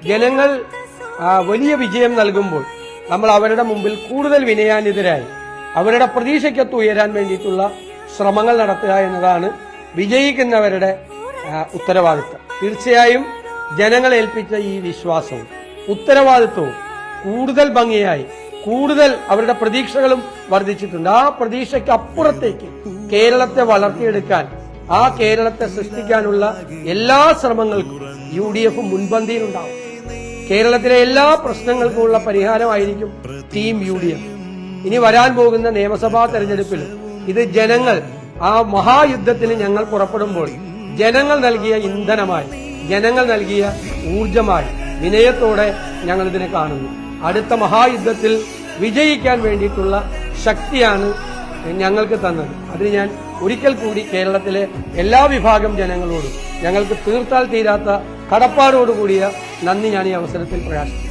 ജനങ്ങൾ വലിയ വിജയം നൽകുമ്പോൾ നമ്മൾ അവരുടെ മുമ്പിൽ കൂടുതൽ വിനയാന്വിതരായി അവരുടെ പ്രതീക്ഷയ്ക്കൊത്ത് ഉയരാൻ വേണ്ടിയിട്ടുള്ള ശ്രമങ്ങൾ നടത്തുക എന്നതാണ് വിജയിക്കുന്നവരുടെ ഉത്തരവാദിത്വം. തീർച്ചയായും ജനങ്ങൾ ഏൽപ്പിച്ച ഈ വിശ്വാസവും ഉത്തരവാദിത്വവും കൂടുതൽ ഭംഗിയായി കൂടുതൽ അവരുടെ പ്രതീക്ഷകളും വർദ്ധിച്ചിട്ടുണ്ട്. ആ പ്രതീക്ഷയ്ക്ക് അപ്പുറത്തേക്ക് കേരളത്തെ വളർത്തിയെടുക്കാൻ, ആ കേരളത്തെ സൃഷ്ടിക്കാനുള്ള എല്ലാ ശ്രമങ്ങൾക്കും UDF മുൻപന്തിയിലുണ്ടാവും. കേരളത്തിലെ എല്ലാ പ്രശ്നങ്ങൾക്കുമുള്ള പരിഹാരമായിരിക്കും ടീം UDF. ഇനി വരാൻ പോകുന്ന നിയമസഭാ തെരഞ്ഞെടുപ്പിൽ ഇത് ജനങ്ങൾ, ആ മഹായുദ്ധത്തിന് ഞങ്ങൾ പുറപ്പെടുമ്പോൾ ജനങ്ങൾ നൽകിയ ഇന്ധനമായി, ജനങ്ങൾ നൽകിയ ഊർജമായി വിനയത്തോടെ ഞങ്ങൾ ഇതിനെ കാണുന്നു. അടുത്ത മഹായുദ്ധത്തിൽ വിജയിക്കാൻ വേണ്ടിയിട്ടുള്ള ശക്തിയാണ് ഞങ്ങൾക്ക് തന്നത്. അതിന് ഞാൻ ഒരിക്കൽ കൂടി കേരളത്തിലെ എല്ലാ വിഭാഗം ജനങ്ങളോടും ഞങ്ങൾക്ക് തീർത്താൽ തീരാത്ത കടപ്പാടോടുകൂടിയ നന്ദി ഞാൻ ഈ അവസരത്തിൽ പ്രകാശിപ്പിക്കുന്നു.